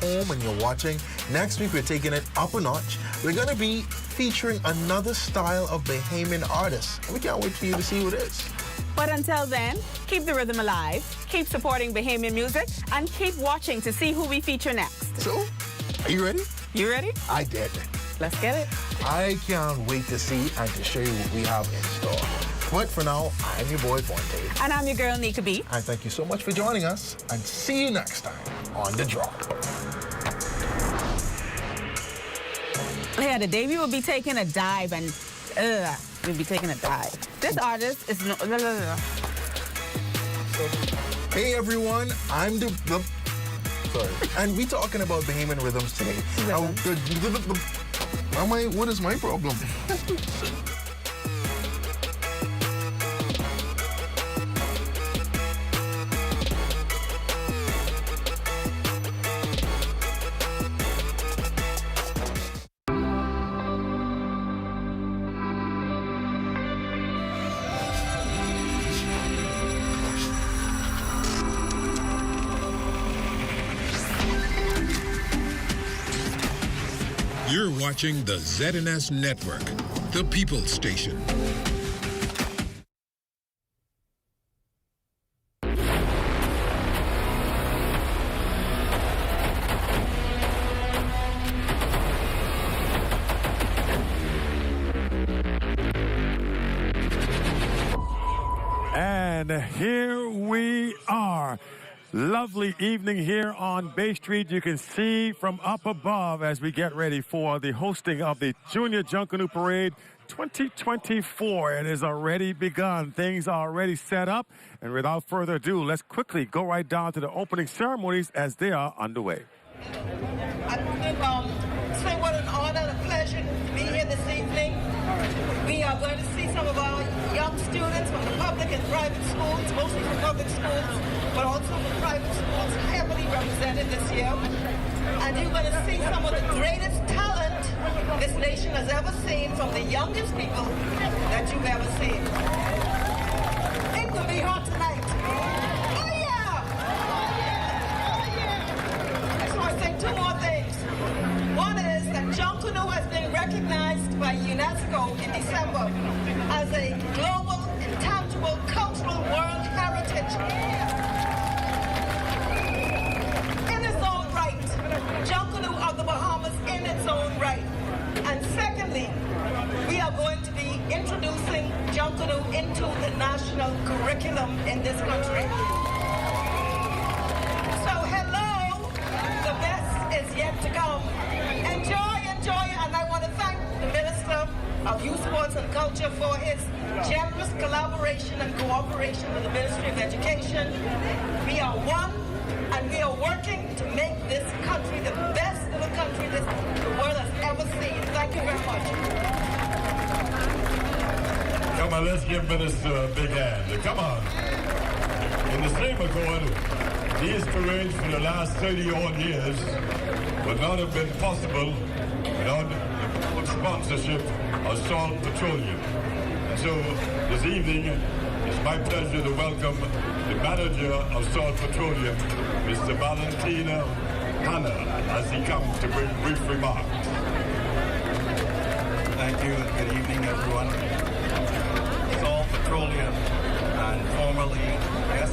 home and you're watching, next week we're taking it up a notch. We're going to be featuring another style of Bahamian artists. We can't wait for you to see who it is. But until then, keep the rhythm alive, keep supporting Bahamian music, and keep watching to see who we feature next. So, are you ready? You ready? I did. Let's get it. I can't wait to see and to show you what we have in store. But for now, I'm your boy, Fonte. And I'm your girl, Nika B. And thank you so much for joining us. And see you next time on The Drop. Yeah, today we will be taking a dive and... we'll be taking a dive. This artist is... Hey, everyone. I'm the... Sorry. And we talking about Bahamian rhythms today. What is my problem? You're watching the ZNS Network, the People's Station. And here we are. Lovely evening here on Bay Street. You can see from up above as we get ready for the hosting of the Junior Junkanoo Parade 2024. It has already begun. Things are already set up. And without further ado, let's quickly go right down to the opening ceremonies as they are underway. I say what an honor and a pleasure to be here this evening. We are going to see some of our young students from the public and private schools, mostly from public schools, but also from private schools, heavily represented this year. And you're going to see some of the greatest talent this nation has ever seen from the youngest people that you've ever seen. It will be hot tonight. Oh, yeah! I just want to say two more things. One is that Junkanoo has been recognized by UNESCO in December as a global, intangible, cultural world heritage. In its own right. Junkanoo of the Bahamas in its own right. And secondly, we are going to be introducing Junkanoo into the national curriculum in this country. So hello, the best is yet to come. Enjoy, and I want to thank the Minister of Youth, Sports and Culture for his generous collaboration and cooperation with the Ministry of Education. We are one, and we are working to make this country the best of the country the world has ever seen. Thank you very much. Come on, let's give Minister a big hand. Come on. In the same accord, these parades for the last 30-odd years would not have been possible without the sponsorship of Salt Petroleum. And so this evening, it's my pleasure to welcome the manager of Salt Petroleum, Mr. Valentina Hanna, as he comes to bring brief remarks. Thank you and good evening, everyone. Salt Petroleum, and formerly yes,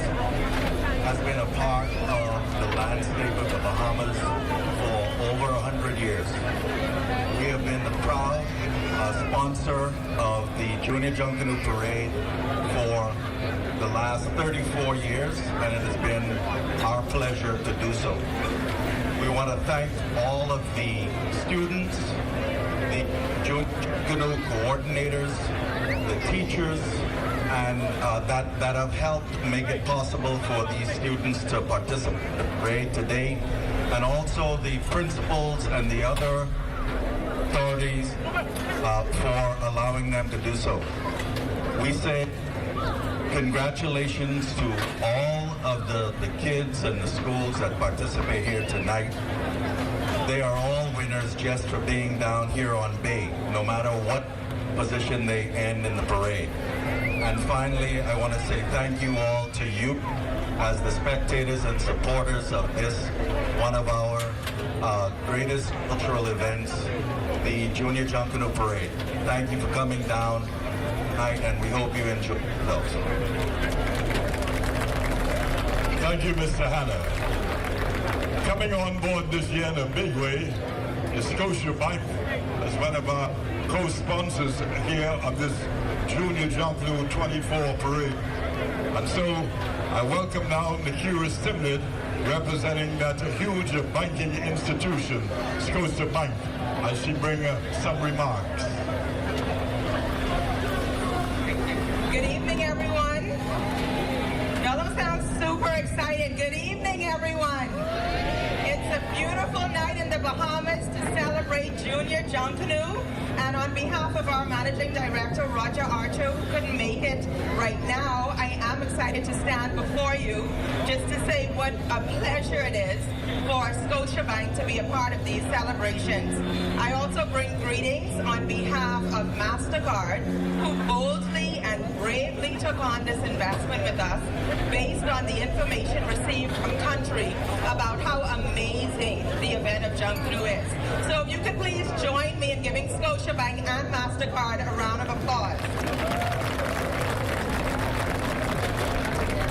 has been a part of the landscape of the Bahamas for over 100 years. We have been the proud sponsor of the Junior Junkanoo Parade for the last 34 years, and it has been our pleasure to do so. We want to thank all of the students, the Junkanoo coordinators, the teachers, and that have helped make it possible for these students to participate today, and also the principals and the other authorities for allowing them to do so. We say congratulations to all of the kids and the schools that participate here tonight. They are all winners just for being down here on Bay, no matter what position they end in the parade. And finally, I want to say thank you all to you as the spectators and supporters of this, one of our greatest cultural events, the Junior Junkanoo Parade. Thank you for coming down tonight, and we hope you enjoy yourselves. Thank you, Mr. Hanna. Coming on board this year in a big way is Scotiabank as one of our co-sponsors here of this Junior Junkanoo 24 Parade. And so I welcome now Nikira Stimlid, representing that huge banking institution, Scotiabank, as she brings some remarks. Good evening, everyone. Y'all don't sound super excited. Good evening, everyone. It's a beautiful night in the Bahamas to celebrate Junior Junkanoo. And on behalf of our Managing Director, Roger Archer, who couldn't make it right now, I am excited to stand before you just to say what a pleasure it is for Scotiabank to be a part of these celebrations. I also bring greetings on behalf of MasterCard, who boldly and bravely took on this investment with us based on the information received from country about how amazing the event of Junkanoo is. So if you could please join me in giving Scotiabank and MasterCard a round of applause.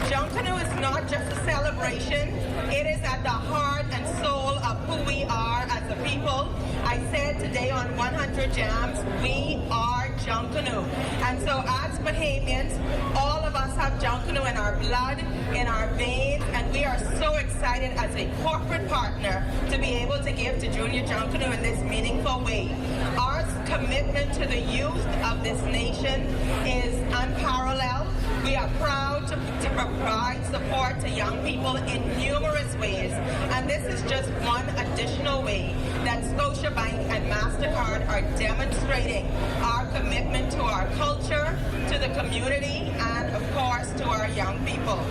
Junkanoo is not just a celebration, it is at the heart and soul of who we are as a people. I said today on 100 Jams, we are Junkanoo. And so as Bahamians, all of us have Junkanoo in our blood, in our veins, and we are so excited as a corporate partner to be able to give to Junior Junkanoo in this meaningful way. Our commitment to the youth of this nation is unparalleled. We are proud to provide support to young people in numerous ways, and this is just one additional way that Scotiabank and MasterCard are demonstrating our commitment to our culture, to the community, and of course to our young people.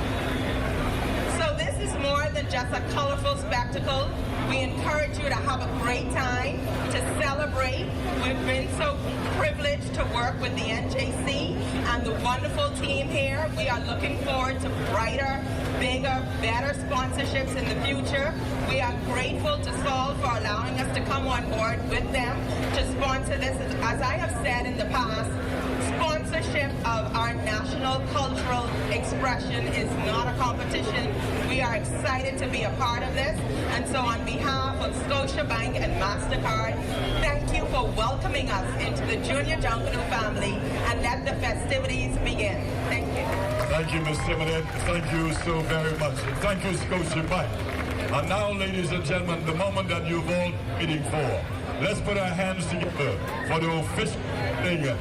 So this is more than just a colorful spectacle. We encourage you to have a great time, to celebrate. We've been so privileged to work with the NJC and the wonderful team here. We are looking forward to brighter, bigger, better sponsorships in the future. We are grateful to Saul for allowing us to come on board with them to sponsor this. As I have said in the past, sponsorship of our national cultural expression is not a competition. We are excited to be a part of this. And so on behalf of Scotiabank and MasterCard, thank you for welcoming us into the Junior Junkanoo family, and let the festivities begin. Thank you. Thank you, Ms. Simonet. Thank you so very much. And thank you, Scotiabank. And now, ladies and gentlemen, the moment that you've all been waiting for. Let's put our hands together for the official thing.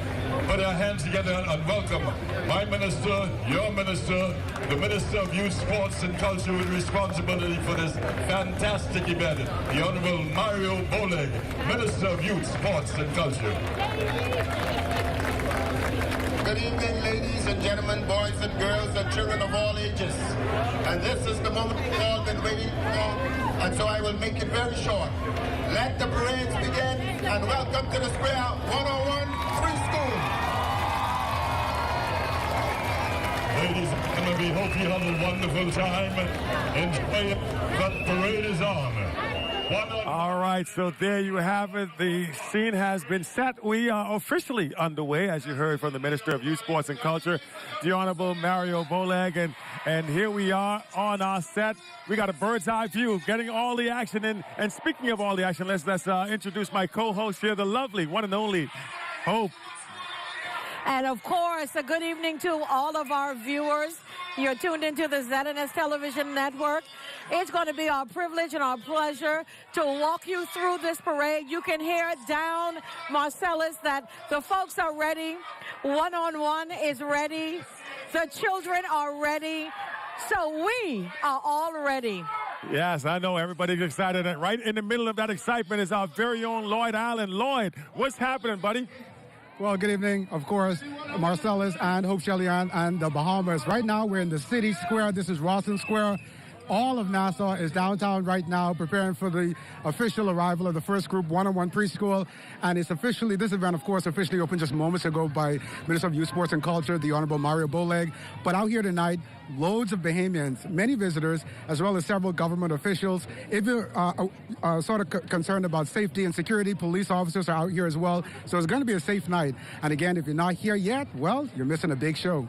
Put our hands together and welcome my minister, your minister, the Minister of Youth, Sports and Culture with responsibility for this fantastic event, the Honorable Mario Boleg, Minister of Youth, Sports and Culture. Good evening, ladies and gentlemen, boys and girls, and children of all ages. And this is the moment we've all been waiting for, and so I will make it very short. Let the parades begin, and welcome to the square 101 Free School. Ladies and gentlemen, we hope you have a wonderful time. Enjoy it. The parade is on. All right, so there you have it. The scene has been set. We are officially underway, as you heard from the Minister of Youth, Sports and Culture, the Honorable Mario Boleg, and here we are on our set. We got a bird's eye view, getting all the action in. And speaking of all the action, let's introduce my co-host here, the lovely one and only Hope. And of course, a good evening to all of our viewers. You're tuned into the ZNS Television Network. It's going to be our privilege and our pleasure to walk you through this parade. You can hear down Marcellus that the folks are ready. One-on-one is ready. The children are ready. So we are all ready. Yes, I know everybody's excited. And right in the middle of that excitement is our very own Lloyd Allen. Lloyd, what's happening, buddy? Well, good evening, of course, Marcellus and Hope Shelley and the Bahamas. Right now, we're in the city square. This is Rawson Square. All of Nassau is downtown right now preparing for the official arrival of the first group one-on-one preschool. And it's officially, this event, of course, officially opened just moments ago by Minister of Youth, Sports and Culture, the Honorable Mario Boleg. But out here tonight, loads of Bahamians, many visitors, as well as several government officials. If you're sort of concerned about safety and security, police officers are out here as well. So it's going to be a safe night. And again, if you're not here yet, well, you're missing a big show.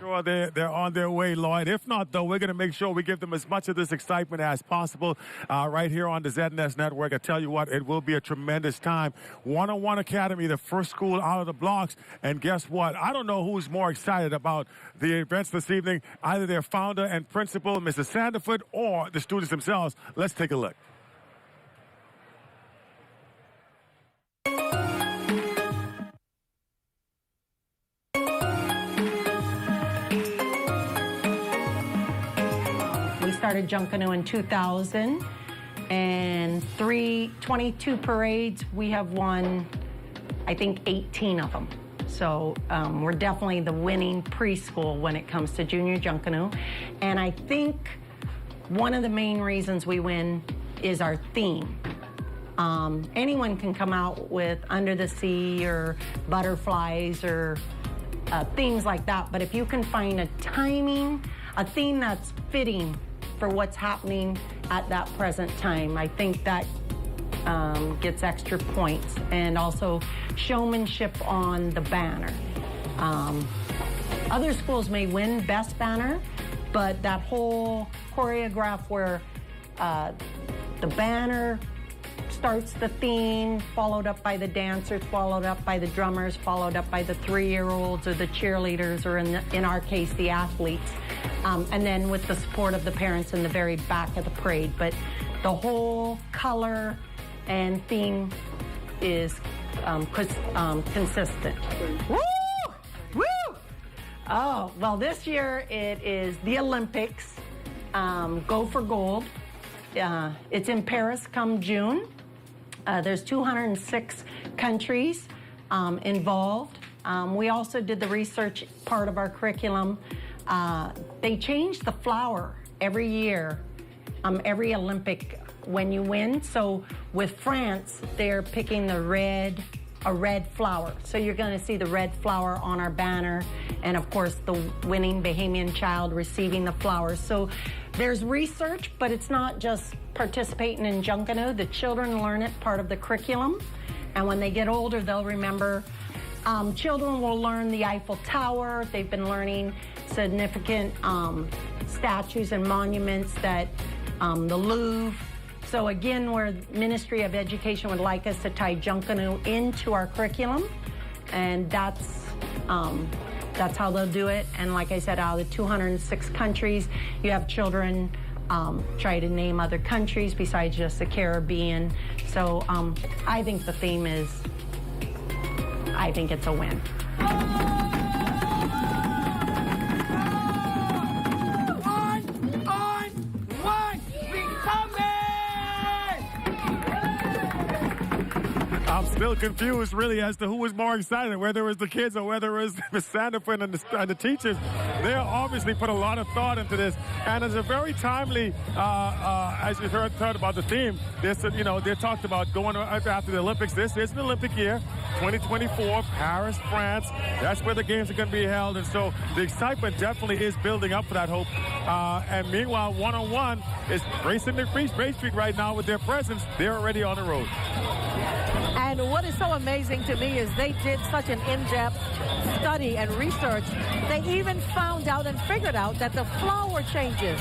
Sure, they're on their way, Lloyd. If not, though, we're going to make sure we give them as much of this excitement as possible right here on the ZNS Network. I tell you what, it will be a tremendous time. One-on-One Academy, the first school out of the blocks. And guess what? I don't know who's more excited about the events this evening, either their founder and principal, Mr. Sanderford, or the students themselves. Let's take a look. Started Junkanoo in 2000, and 22 parades. We have won, I think, 18 of them. So we're definitely the winning preschool when it comes to Junior Junkanoo. And I think one of the main reasons we win is our theme. Anyone can come out with Under the Sea or Butterflies or themes like that, but if you can find a theme that's fitting for what's happening at that present time, I think that gets extra points. And also showmanship on the banner. Other schools may win best banner, but that whole choreograph where the banner starts the theme, followed up by the dancers, followed up by the drummers, followed up by the 3-year-olds or the cheerleaders, or in our case, the athletes. And then with the support of the parents in the very back of the parade. But the whole color and theme is consistent. Woo! Woo! Oh, well, this year it is the Olympics. Go for gold. It's in Paris come June. There's 206 countries involved. We also did the research part of our curriculum. They change the flower every year, every Olympic when you win. So with France, they're picking a red flower. So you're going to see the red flower on our banner, and of course the winning Bahamian child receiving the flowers. So there's research, but it's not just participating in Junkanoo. The children learn it, part of the curriculum, and when they get older, they'll remember. Children will learn the Eiffel Tower. They've been learning significant statues and monuments that the Louvre. So again, where Ministry of Education would like us to tie Junkanoo into our curriculum, and that's how they'll do it. And like I said, out of the 206 countries, you have children try to name other countries besides just the Caribbean. So I think the theme is, I think it's a win. I'm still confused, really, as to who was more excited, whether it was the kids or whether it was Ms. Sanderford and the teachers. They obviously put a lot of thought into this, and it's a very timely, as you heard about the theme. They talked about going after the Olympics. This is an Olympic year, 2024, Paris, France. That's where the games are going to be held, and so the excitement definitely is building up for that hope. And meanwhile, one-on-one is racing the Bay Street right now with their presence. They're already on the road. And what is so amazing to me is they did such an in-depth study and research. They even found out and figured out that the flower changes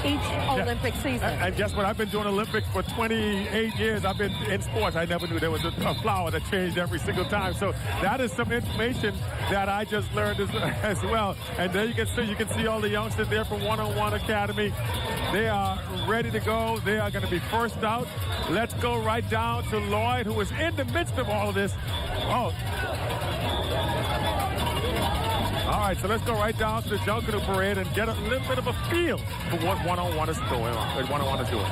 each Olympic season. And guess what? I've been doing Olympics for 28 years. I've been in sports. I never knew there was a flower that changed every single time. So that is some information that I just learned as well. And there you can see all the youngsters there from One-on-One Academy. They are ready to go. They are going to be first out. Let's go right down to Lloyd, who is in the midst of all of this. Oh. All right, so let's go right down to the Junkanoo Parade and get a little bit of a feel for what One-on-One is going on, what One-on-One is doing.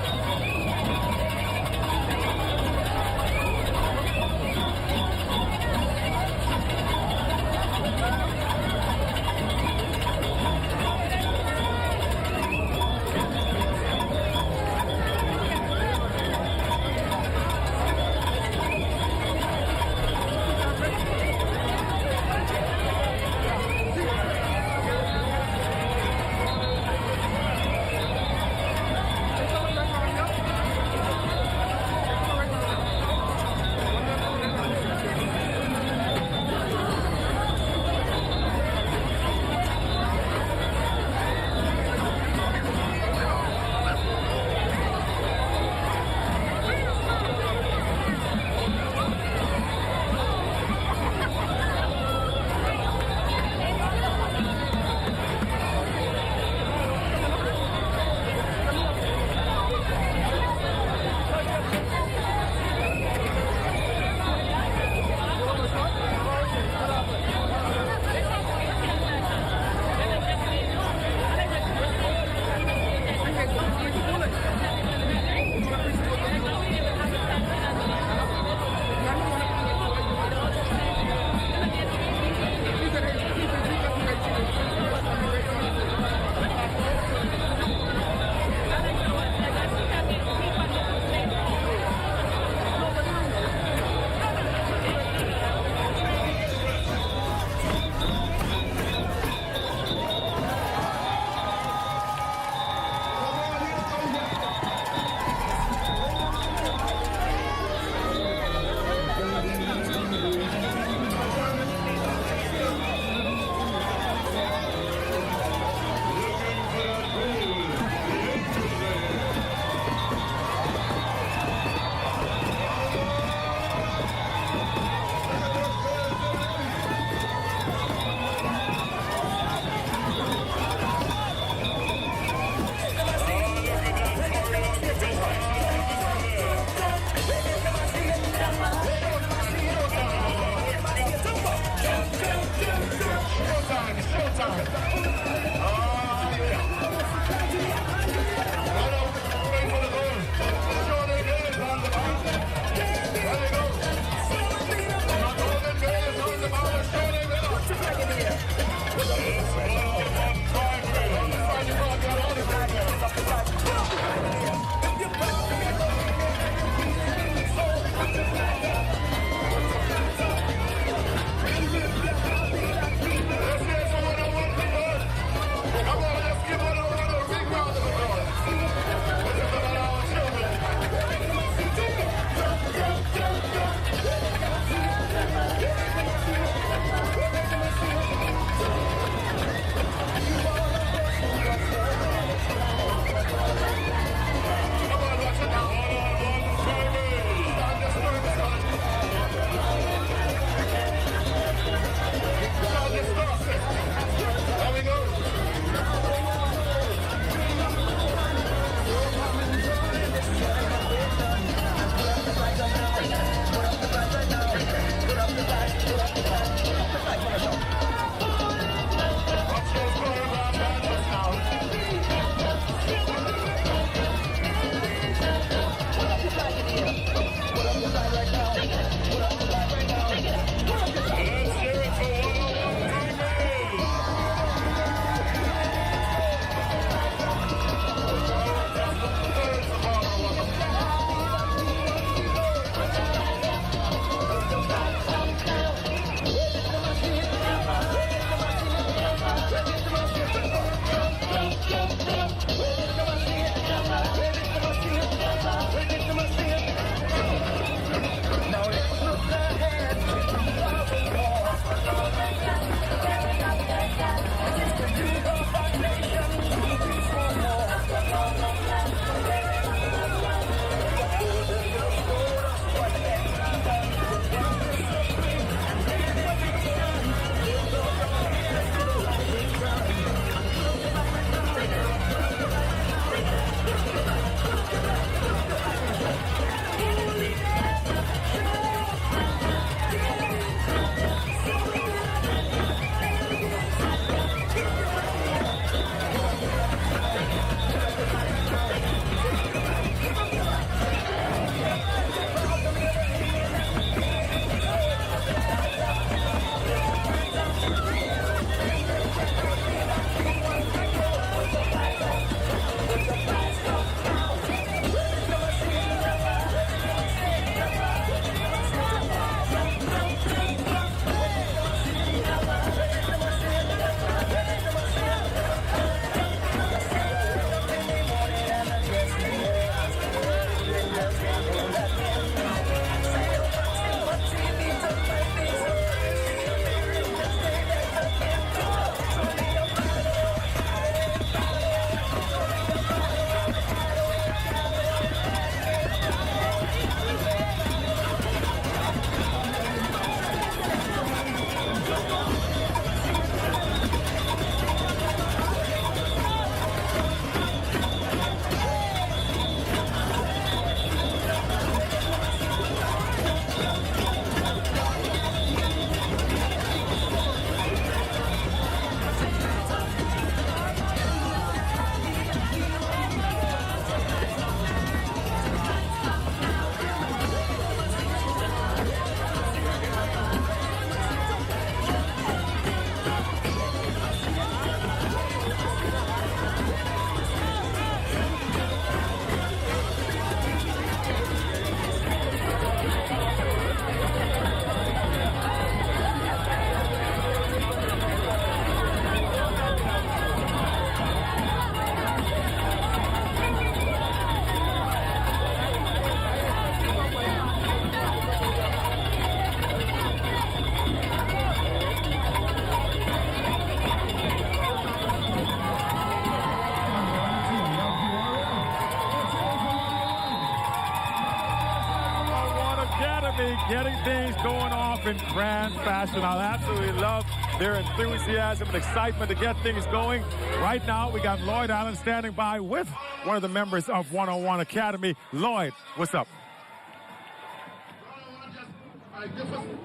Academy getting things going off in grand fashion. I absolutely love their enthusiasm and excitement to get things going. Right now, we got Lloyd Allen standing by with one of the members of 101 Academy. Lloyd, what's up?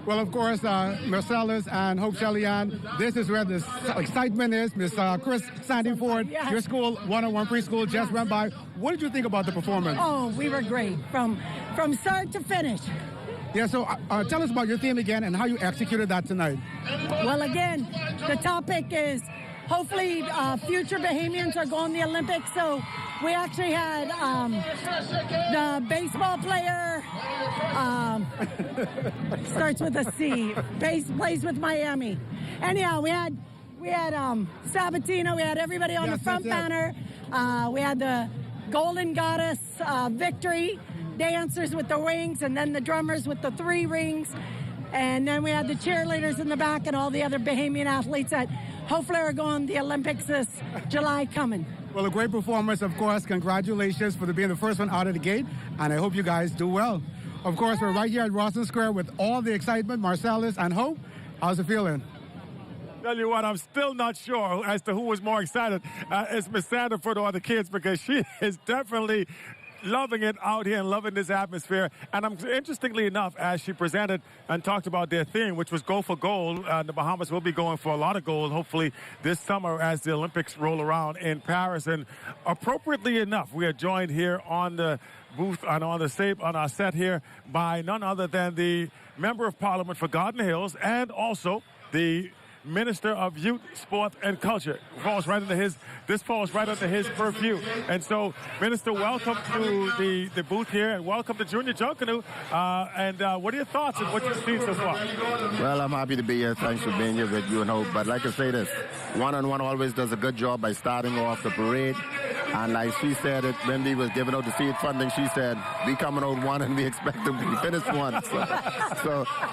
Well, of course, Marcellus and Hope Shelley-Ann, this is where the excitement is. Miss Chris Sandyford, your school, 101 preschool, just went by. What did you think about the performance? Oh, we were great from start to finish. Yeah, so tell us about your theme again and how you executed that tonight. Well, again, the topic is hopefully future Bahamians are going to the Olympics. So we actually had the baseball player, starts with a C, plays with Miami. Anyhow, we had Sabatino, we had everybody on the front banner. We had the Golden Goddess victory dancers with the rings, and then the drummers with the 3 rings. And then we had the cheerleaders in the back and all the other Bahamian athletes that hopefully are going to the Olympics this July coming. Well, a great performance, of course. Congratulations for being the first one out of the gate, and I hope you guys do well. Of course, we're right here at Rawson Square with all the excitement. Marcellus and Hope, how's it feeling? Tell you what, I'm still not sure as to who was more excited. It's Miss Sanderford or the kids, because she is definitely loving it out here and loving this atmosphere. And interestingly enough, as she presented and talked about their theme, which was Go for Gold, the Bahamas will be going for a lot of gold, hopefully this summer as the Olympics roll around in Paris. And appropriately enough, we are joined here on the booth and on our set here by none other than the Member of Parliament for Garden Hills and also the Minister of Youth, Sport, and Culture. This falls right under his purview. And so, Minister, welcome to the booth here, and welcome to Junior Junkanoo. And what are your thoughts on what you've seen so far? Well, I'm happy to be here. Thanks for being here with you and Hope. But like I say this, 101 always does a good job by starting off the parade. And like she said it, when we was giving out the seed funding, she said, we coming out 1 and we expect to be finished 1.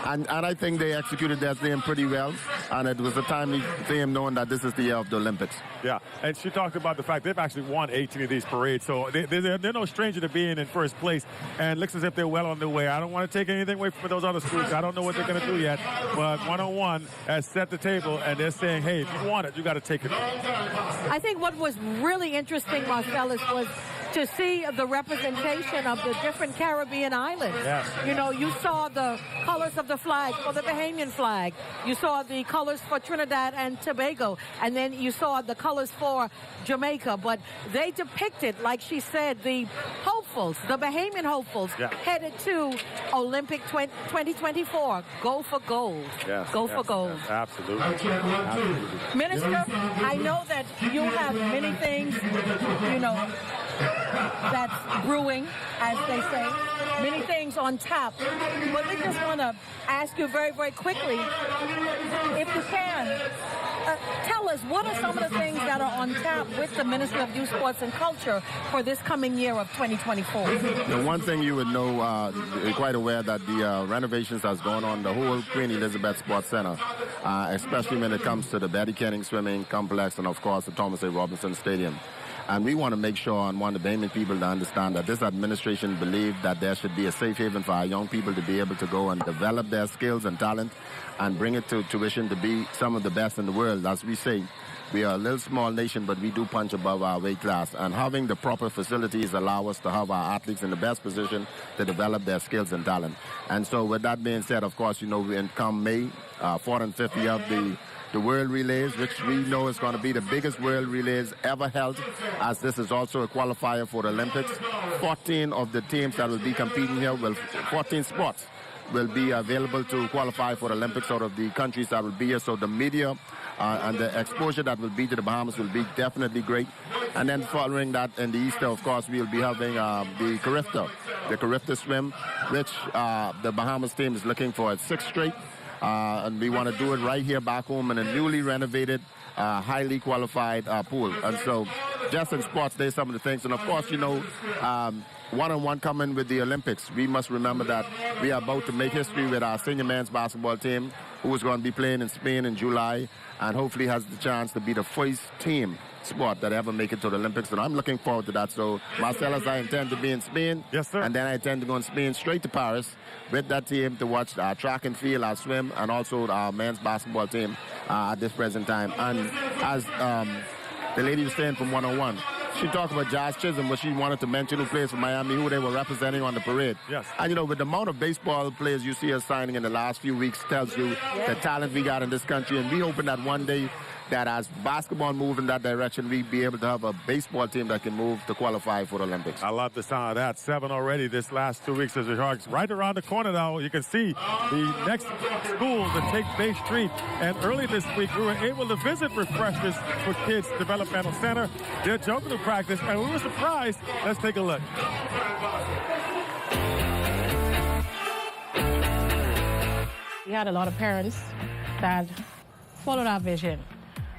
And I think they executed that theme pretty well. And it was a timely theme knowing that this is the year of the Olympics. Yeah, and she talked about the fact they've actually won 18 of these parades. So they're no stranger to being in first place. And it looks as if they're well on their way. I don't want to take anything away from those other schools. I don't know what they're going to do yet. But 101 has set the table, and they're saying, hey, if you want it, you got to take it. I think what was really interesting, Marcellus, was to see the representation of the different Caribbean islands. Yes. You know, you saw the colors of the flag for the Bahamian flag. You saw the colors for Trinidad and Tobago. And then you saw the colors for Jamaica. But they depicted, like she said, the hopefuls, the Bahamian hopefuls, headed to Olympic 2024. Go for gold. Yes, Go for gold. Yes, absolutely. Minister, I know that you have many things, you know, that's brewing, as they say, many things on tap. But we just want to ask you very, very quickly, if you can, tell us what are some of the things that are on tap with the Ministry of Youth, Sports and Culture for this coming year of 2024? The one thing you would know, you're quite aware that the renovations has gone on the whole Queen Elizabeth Sports Center, especially when it comes to the Betty Kenning Swimming Complex and, of course, the Thomas A. Robinson Stadium. And we want to make sure and want the Bahamian people to understand that this administration believes that there should be a safe haven for our young people to be able to go and develop their skills and talent and bring it to tuition to be some of the best in the world. As we say, we are a little small nation, but we do punch above our weight class. And having the proper facilities allow us to have our athletes in the best position to develop their skills and talent. And so with that being said, of course, you know, we come May, 4th and 5th year of the World Relays, which we know is going to be the biggest World Relays ever held, as this is also a qualifier for the Olympics. 14 of the teams that will be competing here, 14 spots will be available to qualify for the Olympics out of the countries that will be here. So the media and the exposure that will be to the Bahamas will be definitely great. And then following that in the Easter, of course, we'll be having the Carifta swim, which the Bahamas team is looking for at 6th straight. And we want to do it right here back home in a newly renovated, highly qualified pool. And so just in sports, there's some of the things. And of course, you know, one-on-one coming with the Olympics. We must remember that we are about to make history with our senior men's basketball team, who is going to be playing in Spain in July, and hopefully has the chance to be the first team sport that ever make it to the Olympics, and I'm looking forward to that. So, Marcellus, I intend to be in Spain. Yes, sir. And then I intend to go in Spain straight to Paris with that team to watch our track and field, our swim, and also our men's basketball team at this present time. And as the lady was saying from one-on-one, she talked about Jazz Chisholm, but she wanted to mention who plays for Miami, who they were representing on the parade. Yes. And, you know, with the amount of baseball players you see us signing in the last few weeks tells you the talent we got in this country. And we hoping that one day that as basketball move in that direction, we be able to have a baseball team that can move to qualify for the Olympics. I love the sound of that. 7 already this last 2 weeks as the Sharks. Right around the corner now, you can see the next school to take Bay Street. And early this week, we were able to visit Refreshers for Kids Developmental Center, their Junkanoo practice, and we were surprised. Let's take a look. We had a lot of parents that followed our vision.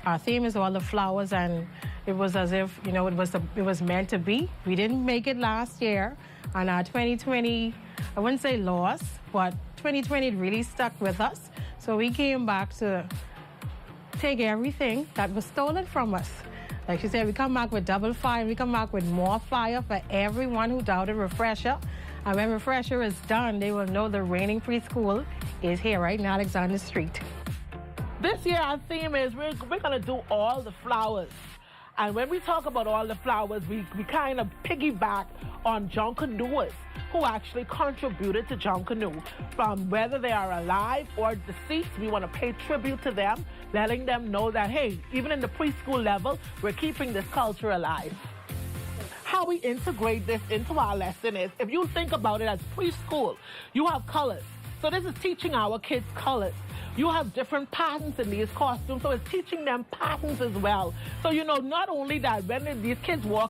Our theme is all the flowers, and it was as if, you know, it was meant to be. We didn't make it last year, and our 2020, I wouldn't say lost, but 2020 really stuck with us. So we came back to take everything that was stolen from us. Like she said, we come back with double fire. We come back with more fire for everyone who doubted Refresher. And when Refresher is done, they will know the reigning preschool is here right in Alexander Street. This year our theme is we're going to do all the flowers. And when we talk about all the flowers, we kind of piggyback on Junkanooers who actually contributed to Junkanoo. From whether they are alive or deceased, we want to pay tribute to them, letting them know that, hey, even in the preschool level, we're keeping this culture alive. How we integrate this into our lesson is, if you think about it as preschool, you have colors. So this is teaching our kids colors. You have different patterns in these costumes, so it's teaching them patterns as well. So, you know, not only that, when these kids walk